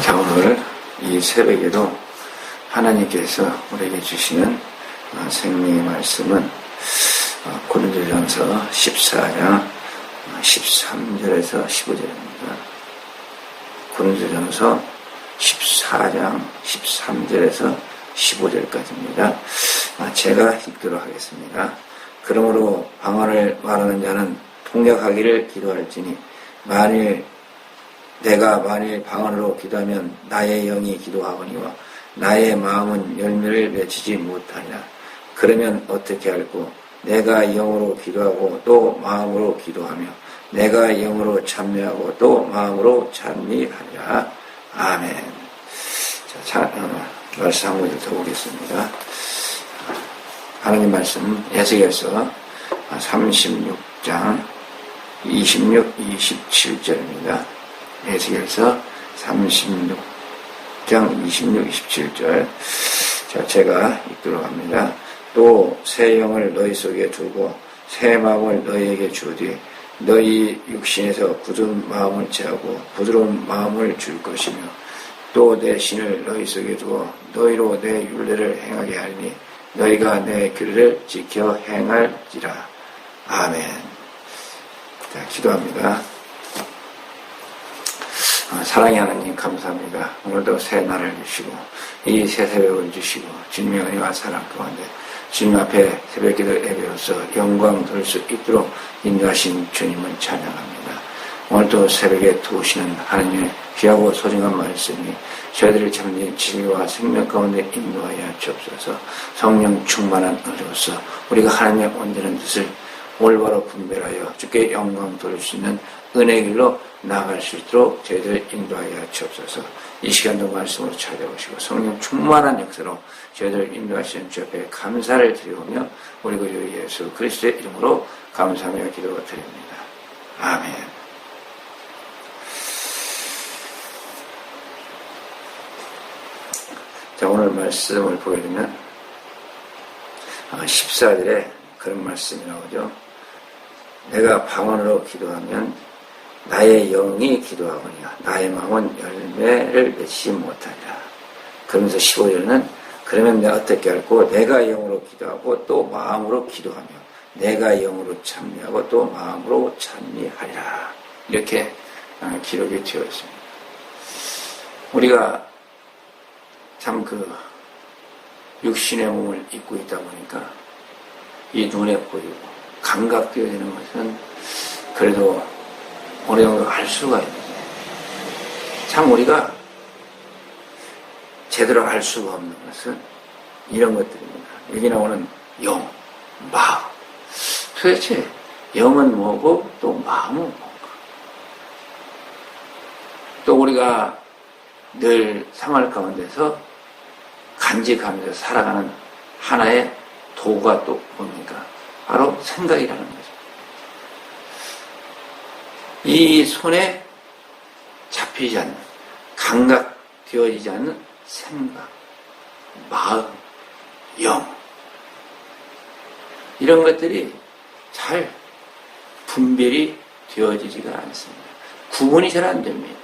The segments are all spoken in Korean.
자, 오늘 이 새벽에도 하나님께서 우리에게 주시는 생명의 말씀은 고린도전서 14장 13절에서 15절입니다. 고린도전서 14장 13절에서 15절까지입니다. 제가 읽도록 하겠습니다. 그러므로 방언을 말하는 자는 통역하기를 기도할지니 내가 만일 방언으로 기도하면 나의 영이 기도하거니와 나의 마음은 열매를 맺히지 못하리라. 그러면 어떻게 할꼬? 내가 영으로 기도하고 또 마음으로 기도하며 내가 영으로 찬미하고 또 마음으로 찬미하리라. 아멘. 자, 말씀 한 번 더 보겠습니다. 하나님 말씀 에스겔서 36장 26, 27절입니다. 에스겔서 36장 26, 27절. 자, 제가 읽도록 합니다. 또 새 영을 너희 속에 두고 새 마음을 너희에게 주되 너희 육신에서 굳은 마음을 제하고 부드러운 마음을 줄 것이며 또 내 신을 너희 속에 두어 너희로 내 율례를 행하게 하리니 너희가 내 규례를 지켜 행할지라. 아멘. 자, 기도합니다. 사랑의 하나님 감사합니다. 오늘도 새 날을 주시고 이 새 새벽을 주시고 주님의 은혜와 사랑 가운데 주님 앞에 새벽기도 예배로서 영광 돌릴 수 있도록 인도하신 주님을 찬양합니다. 오늘도 새벽에 도우시는 하나님의 귀하고 소중한 말씀이 저희들을 참된 진리와 생명 가운데 인도하여 주옵소서. 성령 충만한 은혜로서 우리가 하나님의 온전한 뜻을 올바로 분별하여 주께 영광 돌릴 수 있는 은혜의 길로 나아갈 수 있도록 저희들 인도하여 주옵소서. 이 시간도 말씀으로 찾아오시고 성령 충만한 역사로 저희들 인도하시는 주 앞에 감사를 드리오며 우리 구주 예수 그리스도의 이름으로 감사하며 기도드립니다. 아멘. 자, 오늘 말씀을 보게 되면 14절에 그런 말씀이 나오죠. 내가 방언으로 기도하면 나의 영이 기도하거니와 나의 마음은 열매를 맺지 못하리라. 그러면서 15절은 그러면 내가 어떻게 할꼬? 내가 영으로 기도하고 또 마음으로 기도하며 내가 영으로 찬미하고 또 마음으로 찬미하리라. 이렇게 기록이 되어 있습니다. 우리가 참 육신의 몸을 입고 있다 보니까 이 눈에 보이고 감각되어지는 것은 그래도 어느 정도 알 수가 있는데 참 우리가 제대로 알 수가 없는 것은 이런 것들입니다. 여기 나오는 영, 마음. 도대체 영은 뭐고 또 마음은 뭔가. 또 우리가 늘 생활 가운데서 간직하면서 살아가는 하나의 도구가 또 뭡니까? 바로 생각이라는 거죠. 이 손에 잡히지 않는, 감각되어지지 않는 생각, 마음, 영. 이런 것들이 잘 분별이 되어지지가 않습니다. 구분이 잘 안 됩니다.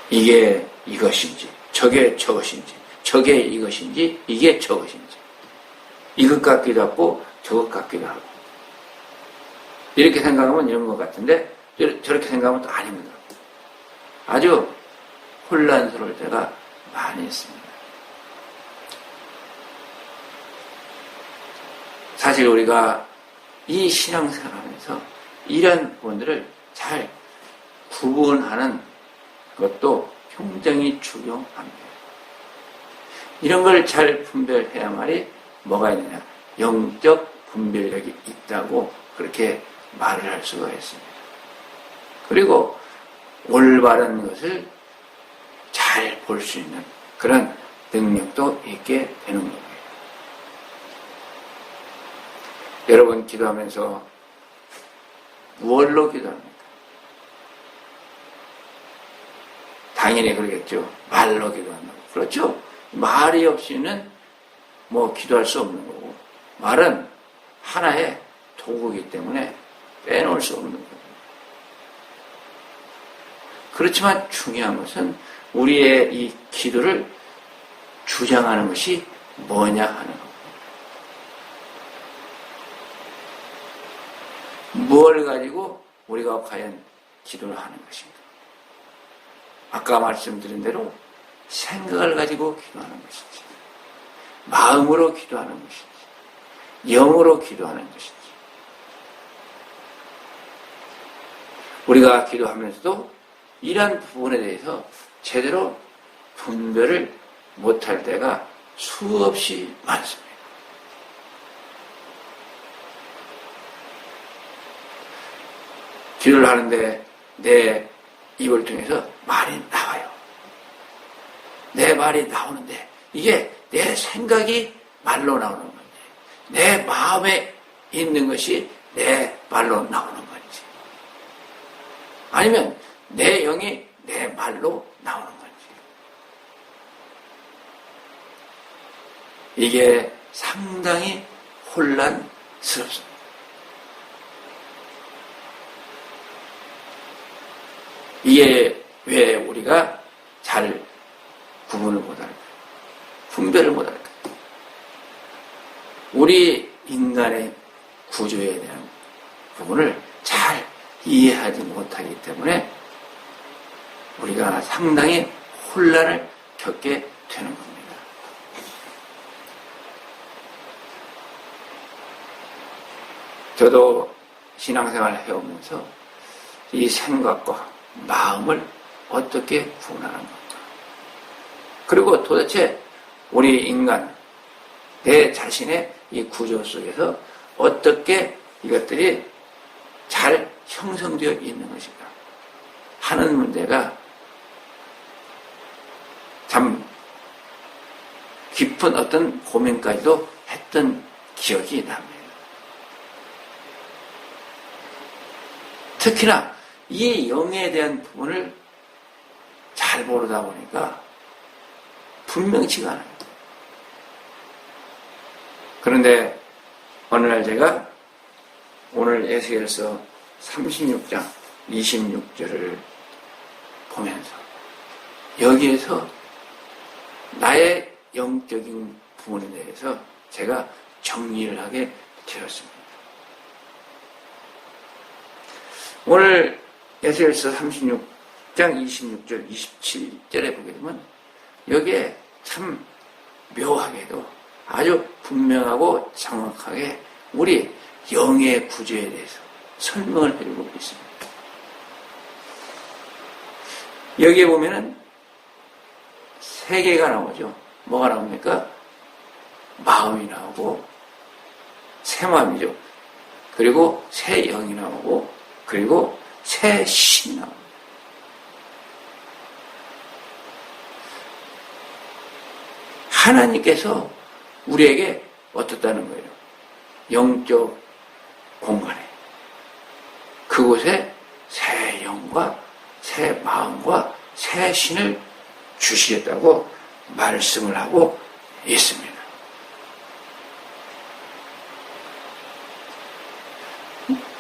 이게 이것인지, 저게 저것인지, 저게 이것인지, 이게 저것인지. 이것 같기도 하고, 저것 같기도 하고. 이렇게 생각하면 이런 것 같은데, 저렇게 생각하면 또 아닙니다. 아주 혼란스러울 때가 많이 있습니다. 사실 우리가 이 신앙생활하면서 이런 부분들을 잘 구분하는 것도 굉장히 중요합니다. 이런 걸 잘 분별해야만이 뭐가 있느냐? 영적 분별력이 있다고 그렇게 말을 할 수가 있습니다. 그리고 올바른 것을 잘 볼 수 있는 그런 능력도 있게 되는 겁니다. 여러분 기도하면서 무엇로 기도합니까? 당연히 그러겠죠. 말로 기도한다고. 그렇죠? 말이 없이는 기도할 수 없는 거고, 말은 하나의 도구이기 때문에 빼놓을 수 없는 겁니다. 그렇지만 중요한 것은 우리의 이 기도를 주장하는 것이 뭐냐 하는 겁니다. 무엇을 가지고 우리가 과연 기도를 하는 것인가? 아까 말씀드린 대로 생각을 가지고 기도하는 것인지, 마음으로 기도하는 것인지, 영으로 기도하는 것인지. 우리가 기도하면서도 이러한 부분에 대해서 제대로 분별을 못할 때가 수없이 많습니다. 기도를 하는데 내 입을 통해서 말이 나와요. 내 말이 나오는데 이게 내 생각이 말로 나오는 건지, 내 마음에 있는 것이 내 말로 나오는 건지, 아니면 내 영이 내 말로 나오는 건지. 이게 상당히 혼란스럽습니다. 이게 왜 우리가 잘 구분을 못할까요? 분별을 못할까요? 우리 인간의 구조에 대한 부분을 잘 이해하지 못하기 때문에 우리가 상당히 혼란을 겪게 되는 겁니다. 저도 신앙생활을 해오면서 이 생각과 마음을 어떻게 구분하는 건가? 그리고 도대체 우리 인간, 내 자신의 이 구조 속에서 어떻게 이것들이 잘 형성되어 있는 것인가 하는 문제가 참 깊은 어떤 고민까지도 했던 기억이 납니다. 특히나 이 영에 대한 부분을 잘 모르다 보니까 분명치가 않아요. 그런데 어느 날 제가 오늘 에스겔서 36장 26절을 보면서 여기에서 나의 영적인 부분에 대해서 제가 정리를 하게 되었습니다. 오늘 에스겔서 36장 26절 27절에 보게 되면 여기에 참 묘하게도 아주 분명하고 정확하게 우리 영의 구조에 대해서 설명을 해주고 있습니다. 여기에 보면은 세 개가 나오죠. 뭐가 나옵니까? 마음이 나오고 새 마음이죠. 그리고 새 영이 나오고 그리고 새 신이 나옵니다. 하나님께서 우리에게 어떻다는 거예요? 영적 공간에 그곳에 새 영과 새 마음과 새 신을 주시겠다고 말씀을 하고 있습니다.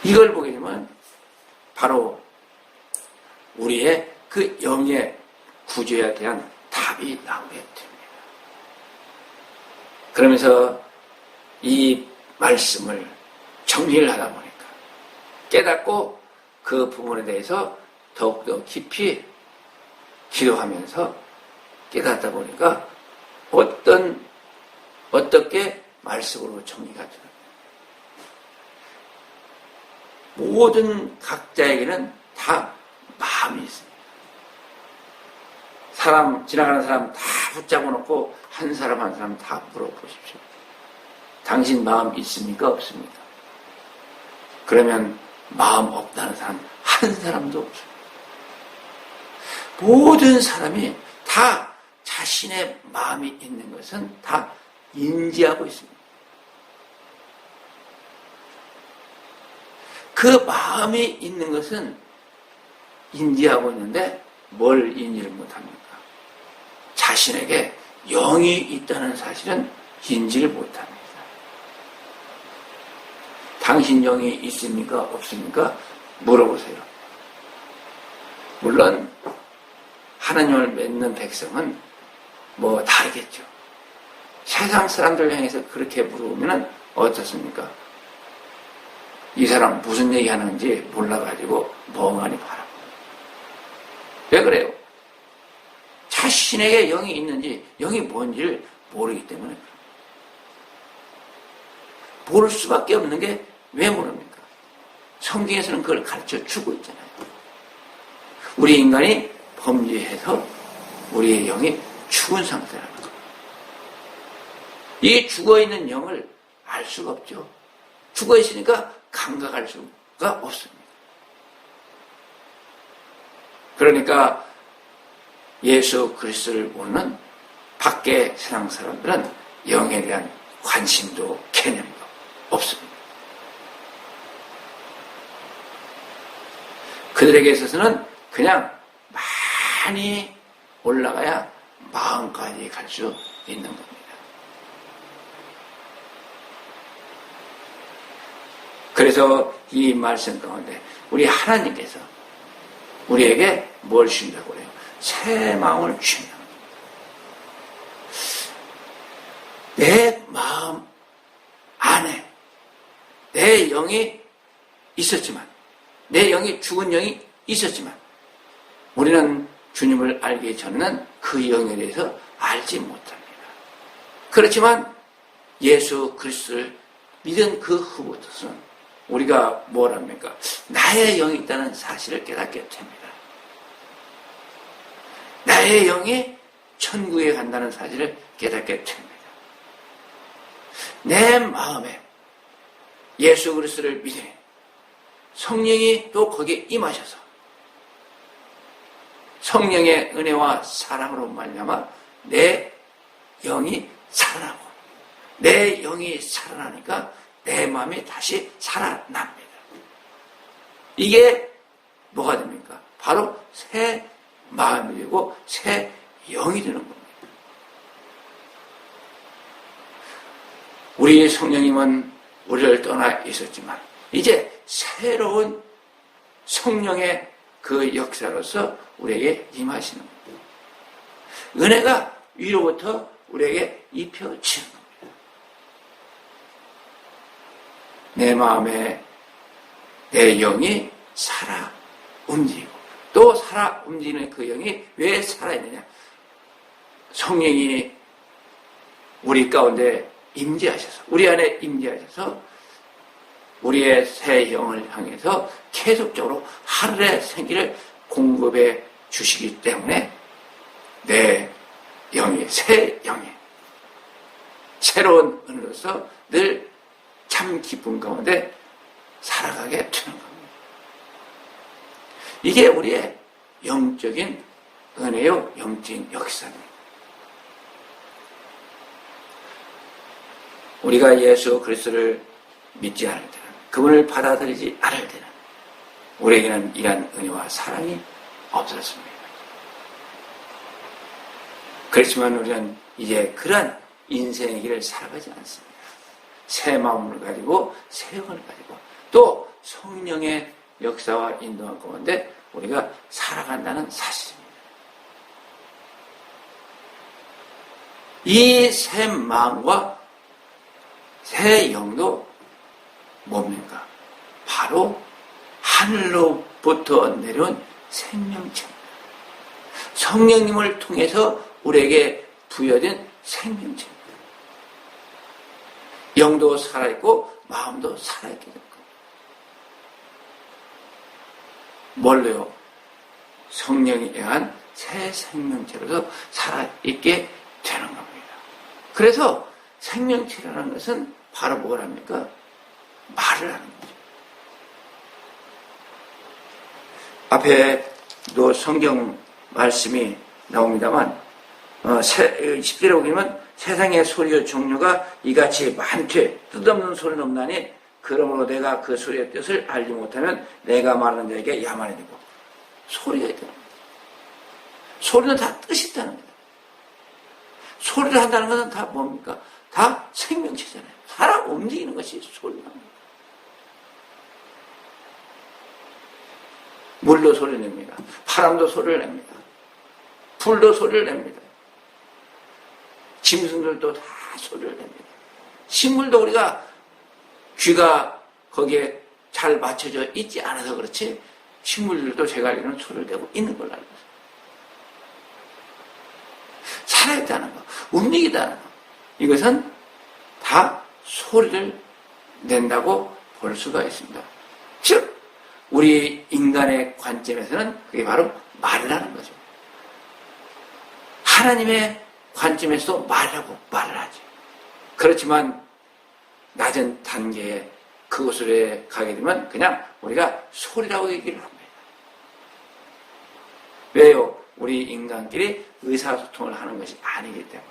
이걸 보게 되면 바로 우리의 그 영의 구조에 대한 답이 나오게 됩니다. 그러면서 이 말씀을 정리를 하다 보니까 깨닫고 그 부분에 대해서 더욱더 깊이 기도하면서 깨닫다 보니까 어떻게 말씀으로 정리가 되는 모든 각자에게는 다 마음이 있습니다. 지나가는 사람 다 붙잡아 놓고 한 사람 한 사람 다 물어보십시오. 당신 마음 있습니까? 없습니까? 그러면 마음 없다는 사람 한 사람도 없습니다. 모든 사람이 다 자신의 마음이 있는 것은 다 인지하고 있습니다. 그 마음이 있는 것은 인지하고 있는데 뭘 인지를 못합니까? 자신에게 영이 있다는 사실은 인지를 못합니다. 당신 영이 있습니까? 없습니까? 물어보세요. 물론 하나님을 믿는 백성은 뭐 다르겠죠. 세상 사람들 향해서 그렇게 물어보면 어떻습니까? 이 사람 무슨 얘기 하는지 몰라가지고 멍하니 바라봅니다. 왜 그래요? 자신에게 영이 있는지 영이 뭔지를 모르기 때문에 모를 수밖에 없는 게 왜 모릅니까? 성경에서는 그걸 가르쳐 주고 있잖아요. 우리 인간이 범죄해서 우리의 영이 죽은 상태라는 거예요. 이 죽어있는 영을 알 수가 없죠. 죽어있으니까 감각할 수가 없습니다. 그러니까 예수 그리스도를 모르는 밖의 세상 사람들은 영에 대한 관심도 개념도 없습니다. 그들에게 있어서는 그냥 많이 올라가야 마음까지 갈 수 있는 겁니다. 그래서 이 말씀 가운데 우리 하나님께서 우리에게 뭘 주신다고 그래요? 새 마음을 주신다. 내 마음 안에 내 영이 있었지만, 내 영이 죽은 영이 있었지만, 우리는 주님을 알기 전에는 그 영에 대해서 알지 못합니다. 그렇지만 예수 그리스도를 믿은 그 후부터는 우리가 뭘 합니까? 나의 영이 있다는 사실을 깨닫게 됩니다. 나의 영이 천국에 간다는 사실을 깨닫게 됩니다. 내 마음에 예수 그리스도를 믿으니 성령이 또 거기에 임하셔서 성령의 은혜와 사랑으로 말미암아 내 영이 살아나고, 내 영이 살아나니까 내 마음이 다시 살아납니다. 이게 뭐가 됩니까? 바로 새 마음이 되고 새 영이 되는 겁니다. 우리 성령님은 우리를 떠나 있었지만 이제 새로운 성령의 그 역사로서 우리에게 임하시는 겁니다. 은혜가 위로부터 우리에게 입혀지는 겁니다. 내 마음에 내 영이 살아 움직이고, 또 살아 움직이는 그 영이 왜 살아있느냐? 성령이 우리 가운데 임재하셔서, 우리 안에 임재하셔서 우리의 새 영을 향해서 계속적으로 하늘의 생기를 공급해 주시기 때문에 내 영이, 새 영이 새로운 은혜로서 늘 참 기쁨 가운데 살아가게 되는 겁니다. 이게 우리의 영적인 은혜요, 영적인 역사입니다. 우리가 예수 그리스도를 믿지 않을 때는, 그분을 받아들이지 않을 때는 우리에게는 이러한 은혜와 사랑이 없었습니다. 그렇지만 우리는 이제 그러한 인생의 길을 살아가지 않습니다. 새 마음을 가지고, 새 영을 가지고, 또 성령의 역사와 인도한 가운데 우리가 살아간다는 사실입니다. 이 새 마음과 새 영도 뭡니까? 바로 하늘로부터 내려온 생명체입니다. 성령님을 통해서 우리에게 부여된 생명체입니다. 영도 살아있고 마음도 살아있게 될 겁니다. 뭘로요? 성령에 의한 새 생명체로서 살아있게 되는 겁니다. 그래서 생명체라는 것은 바로 뭘 합니까? 말을 하는 거죠. 앞에도 성경 말씀이 나옵니다만 10절에 보면 세상의 소리의 종류가 이같이 많되 뜻없는 소리는 없나니 그러므로 내가 그 소리의 뜻을 알지 못하면 내가 말하는 자에게 야만이 되고, 소리가 있다는 거예요. 소리는 다 뜻이 있다는 거예요. 소리를 한다는 것은 다 뭡니까? 다 생명체잖아요. 살아 움직이는 것이 소리입니다. 물도 소리를 냅니다. 바람도 소리를 냅니다. 불도 소리를 냅니다. 짐승들도 다 소리를 냅니다. 식물도 우리가 귀가 거기에 잘 맞춰져 있지 않아서 그렇지 식물들도 제가 알기로는 소리를 내고 있는 걸로 알고 있어요. 살아있다는 거, 움직이다는 거, 이것은 다 소리를 낸다고 볼 수가 있습니다. 즉 우리 인간의 관점에서는 그게 바로 말을 하는 거죠. 하나님의 관점에서도 말하고 말을 하죠. 그렇지만 낮은 단계에 그곳으로 가게 되면 그냥 우리가 소리라고 얘기를 합니다. 왜요? 우리 인간끼리 의사소통을 하는 것이 아니기 때문에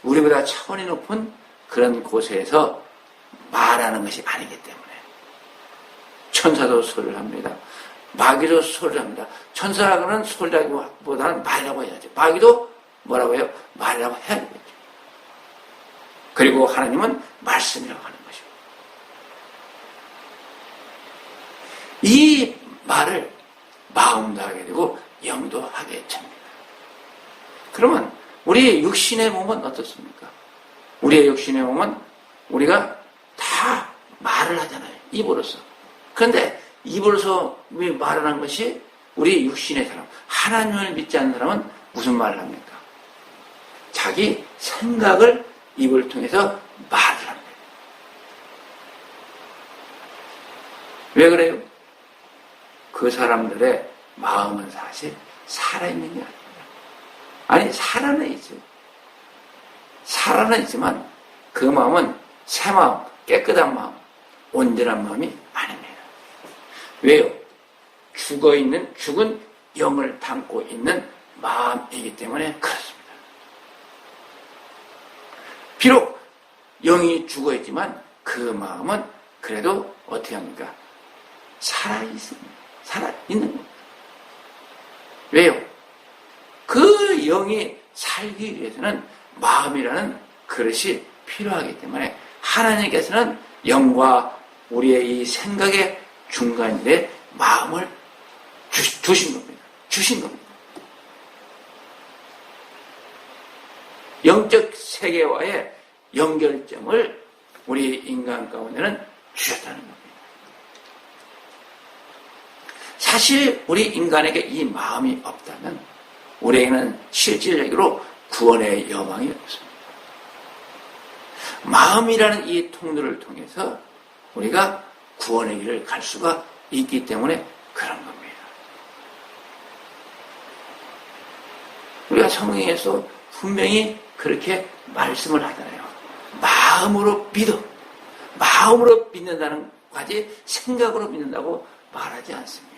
우리보다 차원이 높은 그런 곳에서 말하는 것이 아니기 때문에 천사도 소리를 합니다. 마귀도 소리를 합니다. 천사라고는 소리라기보다는 말이라고 해야죠. 마귀도 뭐라고 해요? 말이라고 해야 되겠죠. 그리고 하나님은 말씀이라고 하는 것이고 이 말을 마음도 하게 되고 영도 하게 됩니다. 그러면 우리 육신의 몸은 어떻습니까? 우리의 육신의 몸은 우리가 다 말을 하잖아요. 입으로서. 그런데 입으로서 말을 한 것이 우리 육신의 사람, 하나님을 믿지 않는 사람은 무슨 말을 합니까? 자기 생각을 입을 통해서 말을 합니다. 왜 그래요? 그 사람들의 마음은 사실 살아있는 게 아닙니다. 아니, 살아는 있죠. 살아는 있지만 그 마음은 새 마음, 깨끗한 마음, 온전한 마음이 아닙니다. 왜요? 죽은 영을 담고 있는 마음이기 때문에 그렇습니다. 비록 영이 죽어 있지만 그 마음은 그래도 어떻게 합니까? 살아있습니다. 살아있는 겁니다. 왜요? 그 영이 살기 위해서는 마음이라는 그릇이 필요하기 때문에 하나님께서는 영과 우리의 이 생각의 중간에 마음을 주신 겁니다. 주신 겁니다. 영적 세계와의 연결점을 우리 인간 가운데는 주셨다는 겁니다. 사실 우리 인간에게 이 마음이 없다면 우리에게는 실질적으로 구원의 여망이 없습니다. 마음이라는 이 통로를 통해서 우리가 구원의 길을 갈 수가 있기 때문에 그런 겁니다. 우리가 성경에서 분명히 그렇게 말씀을 하잖아요. 마음으로 믿어. 마음으로 믿는다는 까지 생각으로 믿는다고 말하지 않습니다.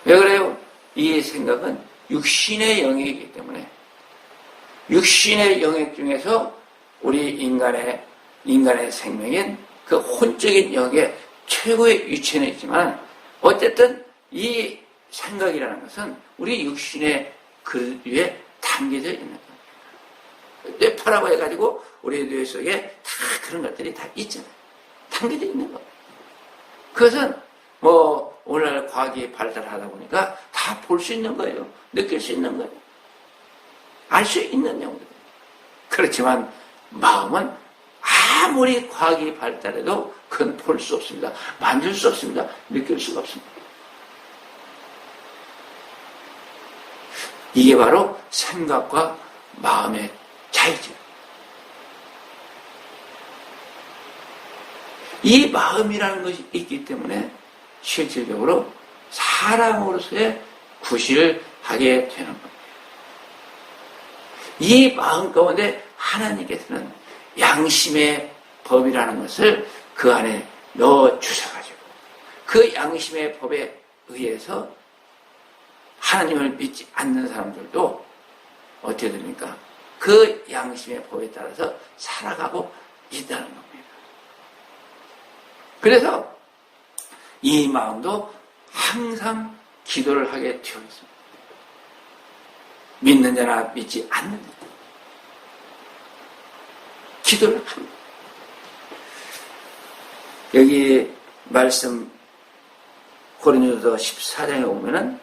왜 그래요? 이 생각은 육신의 영역이기 때문에 육신의 영역 중에서 우리 인간의 생명인 그 혼적인 영역의 최고의 위치는 있지만 어쨌든 이 생각이라는 것은 우리 육신의 그 위에 담겨져 있는 겁니다. 뇌파라고 해가지고 우리 뇌 속에 다 그런 것들이 다 있잖아요. 담겨져 있는 겁니다. 그것은 오늘날 과학이 발달하다 보니까 다 볼 수 있는 거예요. 느낄 수 있는 거예요. 알 수 있는 영역. 그렇지만 마음은 아무리 과학이 발달해도 그건 볼 수 없습니다. 만질 수 없습니다. 느낄 수가 없습니다. 이게 바로 생각과 마음의 차이죠. 이 마음이라는 것이 있기 때문에 실질적으로 사람으로서의 구실을 하게 되는 겁니다. 이 마음 가운데 하나님께서는 양심의 법이라는 것을 그 안에 넣어 주셔가지고 그 양심의 법에 의해서 하나님을 믿지 않는 사람들도 어떻게 됩니까? 그 양심의 법에 따라서 살아가고 있다는 겁니다. 그래서 이 마음도 항상 기도를 하게 되어 있습니다. 믿는 자나 믿지 않는 자. 기도를 합니다. 여기 말씀 고린도서 14장에 보면은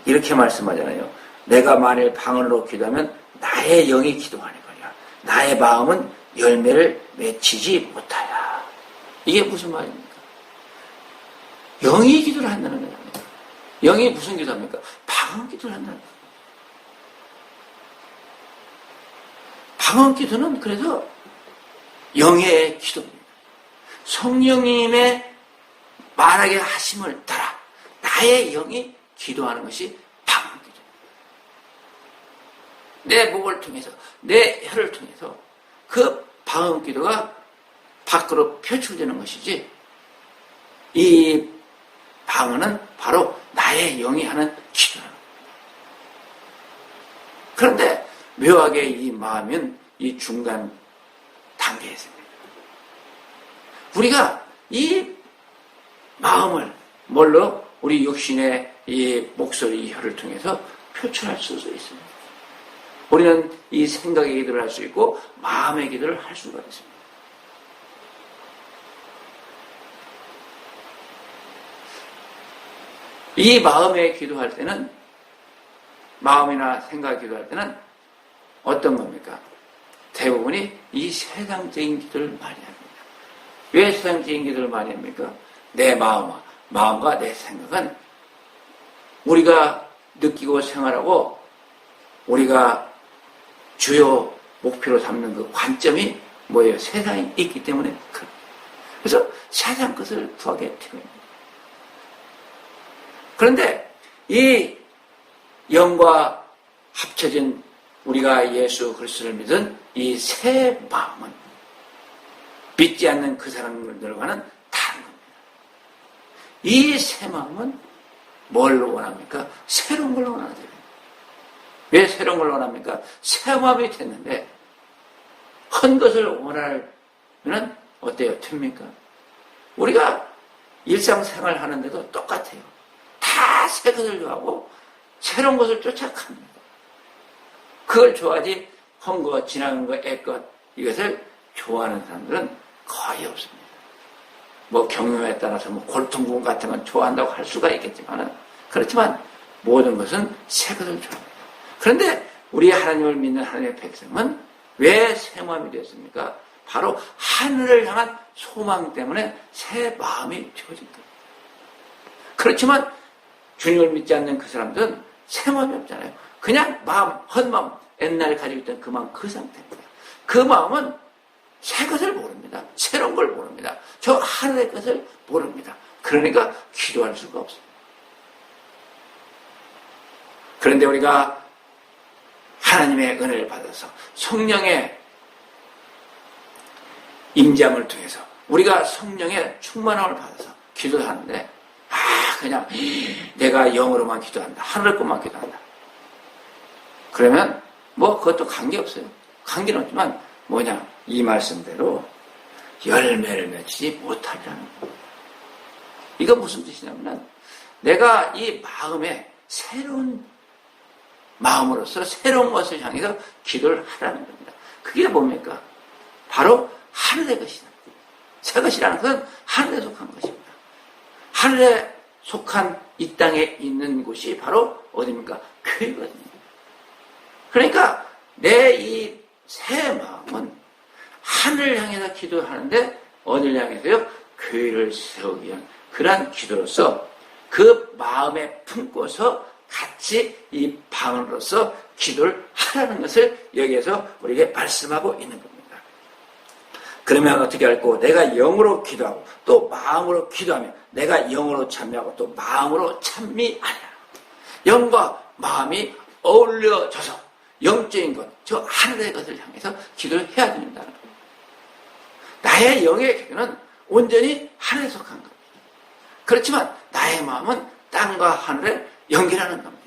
이렇게 말씀하잖아요. 내가 만일 방언으로 기도하면 나의 영이 기도하니거니와 나의 마음은 열매를 맺히지 못하야. 이게 무슨 말입니까? 영이 기도를 한다는 거예요. 영이 무슨 기도합니까? 방언 기도를 한다는 거예요. 방언 기도는 그래서 영의 기도입니다. 성령님의 말하게 하심을 따라 나의 영이 기도하는 것이 방언 기도입니다. 내 목을 통해서, 내 혀를 통해서 그 방언 기도가 밖으로 표출되는 것이지, 이 방언은 바로 나의 영이 하는 기도라는 겁니다. 그런데 묘하게 이 마음은 이 중간 단계에 있습니다. 우리가 이 마음을 뭘로? 우리 육신의 이 목소리, 이 혀를 통해서 표출할 수도 있습니다. 우리는 이 생각의 기도를 할 수 있고 마음의 기도를 할 수가 있습니다. 이 마음의 기도할 때는, 마음이나 생각 기도할 때는 어떤 겁니까? 대부분이 이 세상적인 기도를 많이 합니다. 왜 세상적인 기도를 많이 합니까? 내 마음과 내 생각은 우리가 느끼고 생활하고 우리가 주요 목표로 삼는 그 관점이 뭐예요? 세상에 있기 때문에 그래서 세상 것을 구하게 되는 겁니다. 그런데 이 영과 합쳐진 우리가 예수 그리스도를 믿은 이 새 마음은 믿지 않는 그 사람들과는 다른 겁니다. 이 새 마음은 뭘 원합니까? 새로운 걸 원하죠. 왜 새로운 걸 원합니까? 새 마음이 됐는데 큰 것을 원하면 어때요? 됩니까? 우리가 일상생활 하는데도 똑같아요. 다 새 것을 좋아하고 새로운 것을 쫓아갑니다. 그걸 좋아하지 헌 것, 지나간 것, 애것 이것을 좋아하는 사람들은 거의 없습니다. 뭐 경험에 따라서 뭐 골통구멍 같은 건 좋아한다고 할 수가 있겠지만은, 그렇지만 모든 것은 새 것을 좋아합니다. 그런데 우리 하나님을 믿는 하나님의 백성은 왜 새 마음이 되었습니까? 바로 하늘을 향한 소망 때문에 새 마음이 되어진 겁니다. 그렇지만 주님을 믿지 않는 그 사람들은 새 마음이 없잖아요. 그냥 마음, 헛마음, 옛날에 가지고 있던 그 마음, 그 상태입니다. 그 마음은 새 것을 모릅니다. 새로운 걸 모릅니다. 저 하늘의 것을 모릅니다. 그러니까 기도할 수가 없습니다. 그런데 우리가 하나님의 은혜를 받아서 성령의 임재함을 통해서 우리가 성령의 충만함을 받아서 기도를 하는데, 그냥 내가 영어로만 기도한다, 하늘 것만 기도한다, 그러면 뭐 그것도 관계없어요. 관계는 없지만 뭐냐, 이 말씀대로 열매를 맺지 못하리라는 거예요. 이거 무슨 뜻이냐면, 내가 이 마음에 새로운 마음으로서 새로운 것을 향해서 기도를 하라는 겁니다. 그게 뭡니까? 바로 하늘의 것이다. 새 것이라는 것은 하늘에 속한 것입니다. 하늘에 속한 이 땅에 있는 곳이 바로 어디입니까? 교회거든요. 그러니까 내 이 새 마음은 하늘을 향해서 기도하는데 어디를 향해서요? 교회를 세우기 위한 그러한 기도로서 그 마음에 품고서 같이 이 방언으로서 기도를 하라는 것을 여기에서 우리에게 말씀하고 있는 겁니다. 그러면 어떻게 할꼬? 내가 영으로 기도하고 또 마음으로 기도하면 내가 영으로 찬미하고 또 마음으로 찬미하리라. 영과 마음이 어울려져서 영적인 것, 저 하늘의 것을 향해서 기도를 해야 된다는 겁니다. 나의 영의 기도는 온전히 하늘에 속한 겁니다. 그렇지만 나의 마음은 땅과 하늘을 연결하는 겁니다.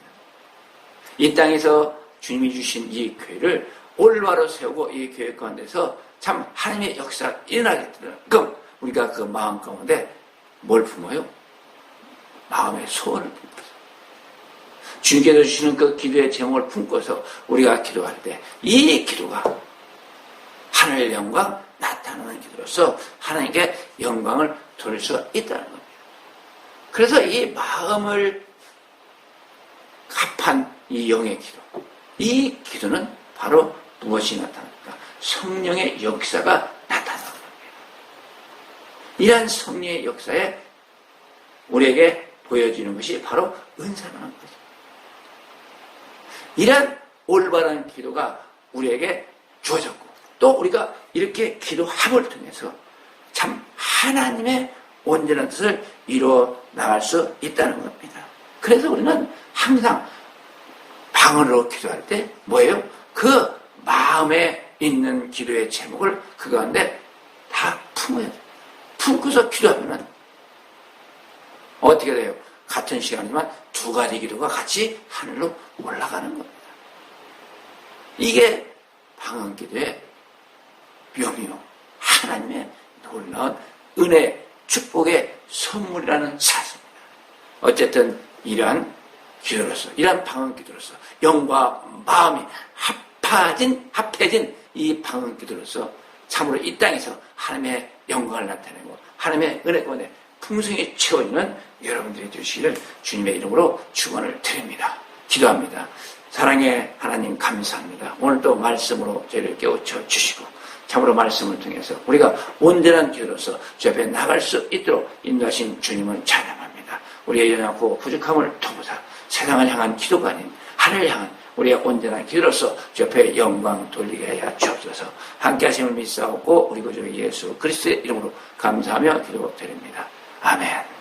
이 땅에서 주님이 주신 이 교회를 올바로 세우고 이 교회 가운데서 참 하나님의 역사가 일어나겠더라고요. 우리가 그 마음 가운데 뭘 품어요? 마음의 소원을 품어서 주님께서 주시는 그 기도의 제목을 품고서 우리가 기도할 때 이 기도가 하늘의 영광 나타나는 기도로서 하나님께 영광을 돌릴 수가 있다는 겁니다. 그래서 이 마음을 합한 이 영의 기도, 이 기도는 바로 무엇이 나타납니까? 성령의 역사가 나타나는 겁니다. 이러한 성령의 역사에 우리에게 보여지는 것이 바로 은사라는 것입니다. 이러한 올바른 기도가 우리에게 주어졌고, 또 우리가 이렇게 기도함을 통해서 참 하나님의 온전한 뜻을 이루어 나갈 수 있다는 겁니다. 그래서 우리는 항상 방언으로 기도할 때 뭐예요? 그 마음에 있는 기도의 제목을 그 가운데 다 품어야 돼요. 품고서 기도하면 어떻게 돼요? 같은 시간이지만 두 가지 기도가 같이 하늘로 올라가는 겁니다. 이게 방언 기도의 묘미요, 하나님의 놀라운 은혜, 축복의 선물이라는 사실입니다. 어쨌든 이러한 기도로서, 이러한 방언 기도로서 영과 마음이 합해진 이 방언 기도로서 참으로 이 땅에서 하나님의 영광을 나타내고 하나님의 은혜 가운데 풍성히 채워지는 여러분들이 되시기를 주님의 이름으로 축원을 드립니다. 기도합니다. 사랑의 하나님 감사합니다. 오늘도 말씀으로 저희를 깨우쳐 주시고 참으로 말씀을 통해서 우리가 온전한 기도로서 주 앞에 나갈 수 있도록 인도하신 주님을 찬양합니다. 우리의 연약하고 부족함을 도모사 세상을 향한 기도가 아닌 하늘을 향한 우리의 온전한 기도로서 주 앞에 영광 돌리게 하여 주옵소서. 함께 하심을 믿사옵고 우리 구주 예수 그리스도의 이름으로 감사하며 기도드립니다. 아멘.